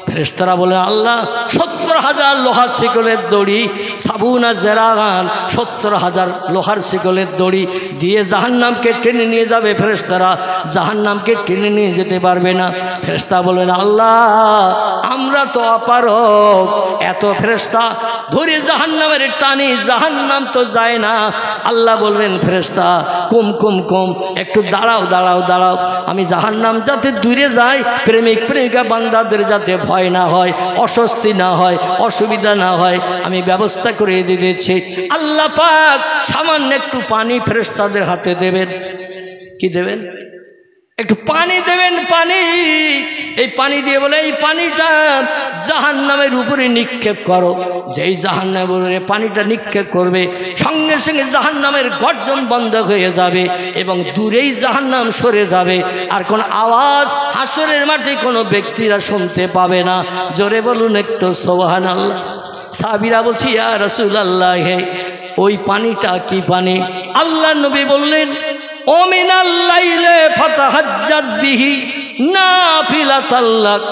ফেরেশতারা বলেন, আল্লাহ 70,000 লোহার শিকলের দড়ি, সাবুনা জেরাগান 70,000 লোহার শিকলের দড়ি দিয়ে জাহান্নামকে টেনে নিয়ে যাবে। ফেরেশতারা জাহান্নামকে টেনে নিয়ে যেতে পারবে না। ফেরেশতা বলেন, আল্লাহ আমরা তো অপারগ, এত ফেরেশতা ধরে জাহান্নামের টানি, জাহান্নাম তো যায় না। আল্লাহ বলবেন, ফেরেশতা কুম কুম কুম, একটু দাঁড়াও দাঁড়াও দাঁড়াও, আমি জাহান্নাম যাতে দূরে যাই, প্রেমিক প্রেমিকা বান্দাদের যাতে ভয় না হয়, অস্বস্তি না হয়, অসুবিধা না হয়, আমি ব্যবস্থা করে দিয়েছি। আল্লাহ পাক সামান্য একটু পানি ফেরেশতাদের হাতে দেবেন। কি দেবেন? একটু পানি দেবেন, পানি। এই পানি দিয়ে বলে, এই পানিটা জাহান্নামের উপরে নিক্ষেপ করো। যেই জাহান্নামের উপরে পানিটা নিক্ষেপ করবে, সঙ্গে সঙ্গে জাহান্নামের গর্জন বন্ধ হয়ে যাবে এবং দূরেই জাহান্নাম সরে যাবে। আর কোন আওয়াজ হাসরের মাঠে কোনো ব্যক্তিরা শুনতে পাবে না। জোরে বলুন একটু সুবহানাল্লাহ। সাহাবীরা বলছি, ইয়া রাসূলুল্লাহ, ওই পানিটা কি পানি? আল্লাহ নবী বললেন, ও মিনাল লাইলে ফাতাহাজ্জাত বিহি নাফিলাতাল্লাক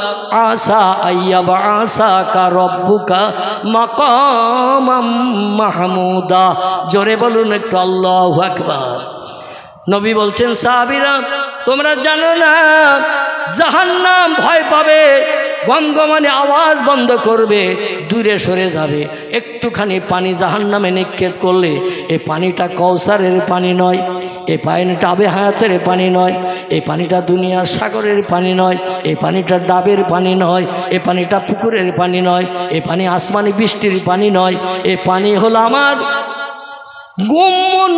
আসা আইয়াবাসাকা রব্বুকা মাকামাম মাহমুদা। জোরে বলুন একটু আল্লাহু আকবার। নবী বলছেন, সাহাবীরা তোমরা জানো না জাহান্নাম ভয় পাবে, গমগমানি আওয়াজ বন্ধ করবে, দূরে সরে যাবে। একটুখানি পানি জাহান্নামে নিক্ষেপ করলে এই পানিটা কৌসারের পানি নয়, এই পানিটা আবে হায়াতের পানি নয়, এই পানিটা দুনিয়ার সাগরের পানি নয়, এই পানিটা ডাবের পানি নয়, এই পানিটা পুকুরের পানি নয়, এই পানি আসমানি বৃষ্টির পানি নয়, এই পানি হলো আমার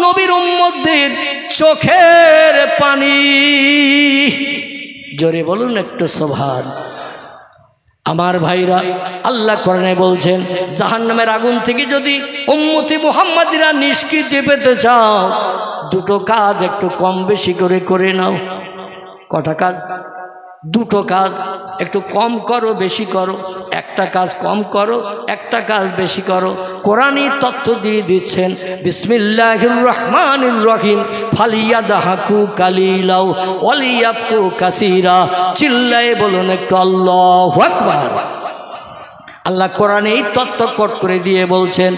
নবীর উম্মতদের চোখের পানি। জোরে বলুন একটু সুবহান। আমার ভাইরা, আল্লাহ কোরআনে বলছেন জাহান্নামের আগুন থেকে যদি উম্মতি মুহাম্মাদিরা নিষ্কৃতি পেতে চাও, দুটো কাজ একটু কম বেশি করে করে নাও। কটা কাজ? দুটো কাজ। একটু কম করো বেশি করো, একটা কাজ কম করো, একটা কাজ বেশি করো। কোরআনই তথ্য দিয়ে দিচ্ছেন, বিসমিল্লাহির রহমানির রহিম, ফালিয়াদহাকু কালিলাও ওয়ালিয়াবকু কাসীরা। চিল্লায়ে বলুন একটু আল্লাহু আকবার। আল্লাহ কোরআনে এই তত্ত্ব কোট করে দিয়ে বলছেন,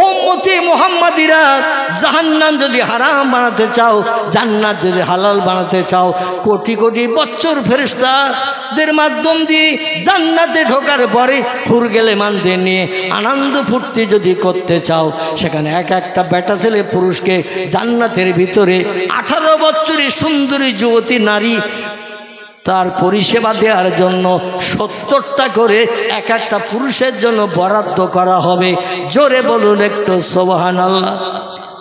উম্মতি মুহাম্মাদিরা জাহান্নাম যদি হারাম বানাতে চাও, জান্নাত যদি হালাল বানাতে চাও, কোটি কোটি বছর ফেরেশতাদের মাধ্যম দিয়ে জান্নাতে ঢোকার পরে হুরগেলেমানদের নিয়ে আনন্দ ফুর্তি যদি করতে চাও, সেখানে এক একটা বেটা ছেলে পুরুষকে জান্নাতের ভিতরে 18 বছরের সুন্দরী যুবতী নারী তার পরিষেবা দেওয়ার জন্য 70টা করে এক একটা পুরুষের জন্য বরাদ্দ করা হবে। জোরে বলুন একটু সুবহানাল্লাহ।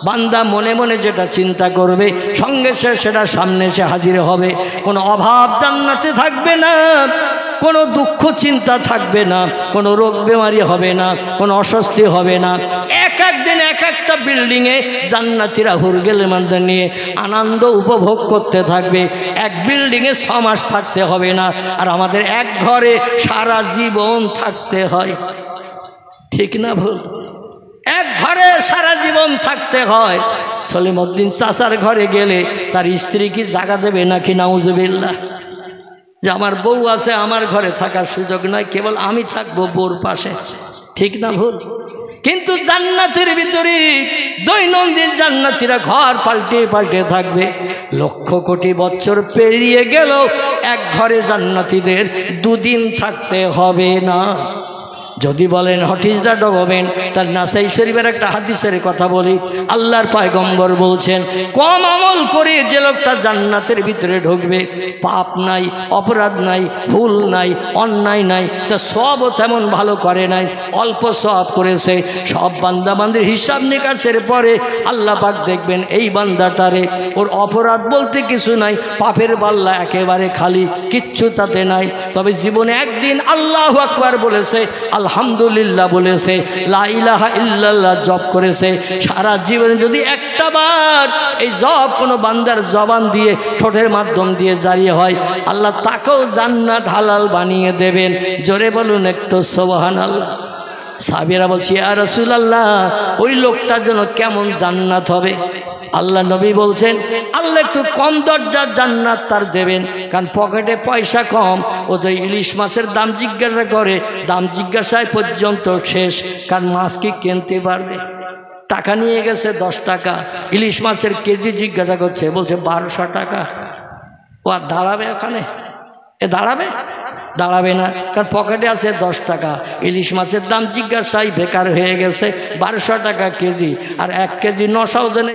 বান্দা মনে মনে যেটা চিন্তা করবে সঙ্গে সেটা সামনে এসে হাজির হবে। কোনো অভাব জান্নাতে থাকবে না, কোনো দুঃখ চিন্তা থাকবে না, কোনো রোগ বেমারি হবে না, কোনো অস্বস্তি হবে না। এক একদিন এক একটা বিল্ডিংয়ে জান্নাতীরা হুরগেলেমানদের নিয়ে আনন্দ উপভোগ করতে থাকবে। এক বিল্ডিংয়ে 6 মাস থাকতে হবে না, আর আমাদের এক ঘরে সারা জীবন থাকতে হয়। ঠিক না ভুল? এক ঘরে সারা জীবন থাকতে হয়। সলিমউদ্দিন চাচার ঘরে গেলে তার স্ত্রী কি জায়গা দেবে নাকি? নাউজুবিল্লাহ। যে আমার বউ আছে, আমার ঘরে থাকার সুযোগ নয়, কেবল আমি থাকবো বউর পাশে। ঠিক না ভুল? কিন্তু জান্নাতের ভিতরে দৈনন্দিন জান্নাতীরা ঘর পাল্টে পাল্টে থাকবে। লক্ষ কোটি বছর পেরিয়ে গেল এক ঘরে জান্নাতীদের 2 দিন থাকতে হবে না। যদি বলেন হোয়াট ইজ দ্য ডকুমেন্ট, তার নাসাই শরীফের একটা হাদিসের কথা বলি। আল্লাহর পয়গম্বর বলছেন, কম আমল করে যে লোকটা জান্নাতের ভিতরে ঢুকবে, পাপ নাই, অপরাধ নাই, ভুল নাই, অন্যায় নাই, তা সবও তেমন ভালো করে নাই, অল্প সব করেছে। সব বান্দাবান্দির হিসাব নিকাশের পরে আল্লাহ পাক দেখবেন এই বান্দাটারে ওর অপরাধ বলতে কিছু নাই, পাপের পাল্লা একেবারে খালি, কিচ্ছু তাতে নাই। তবে জীবনে একদিন আল্লাহু আকবার বলেছে, আলহামদুলিল্লাহ বলেছে, লা ইলাহা ইল্লাল্লাহ জপ করেছে। সারা জীবনে যদি একটা বার এই জপ কোনো বান্দার জবান দিয়ে ঠোঁটের মাধ্যম দিয়ে জারি হয়, আল্লাহ তাকেও জান্নাত হালাল বানিয়ে দেবেন। জোরে বলুন একটু সুবহানাল্লাহ। সাহাবীরা বলছে, ইয়া রাসূলুল্লাহ, ওই লোকটার জন্য কেমন জান্নাত হবে? আল্লাহ নবী বলছেন, আল্লাহ একটু কম দরজার জান্নাত তার দেবেন, কারণ পকেটে পয়সা কম। ও যে ইলিশ মাছের দাম জিজ্ঞাসা করে, দাম জিজ্ঞাসায় পর্যন্ত শেষ, কারণ মাছ কি কিনতে পারবে? টাকা নিয়ে গেছে 10 টাকা, ইলিশ মাছের কেজি জিজ্ঞাসা করছে, বলছে 1200 টাকা। ও আর দাঁড়াবে ওখানে? দাঁড়াবে না, কারণ পকেটে আছে 10 টাকা। ইলিশ মাছের দাম জিজ্ঞাসায় বেকার হয়ে গেছে 1200 টাকা কেজি, আর 1 কেজি 900 ওজনে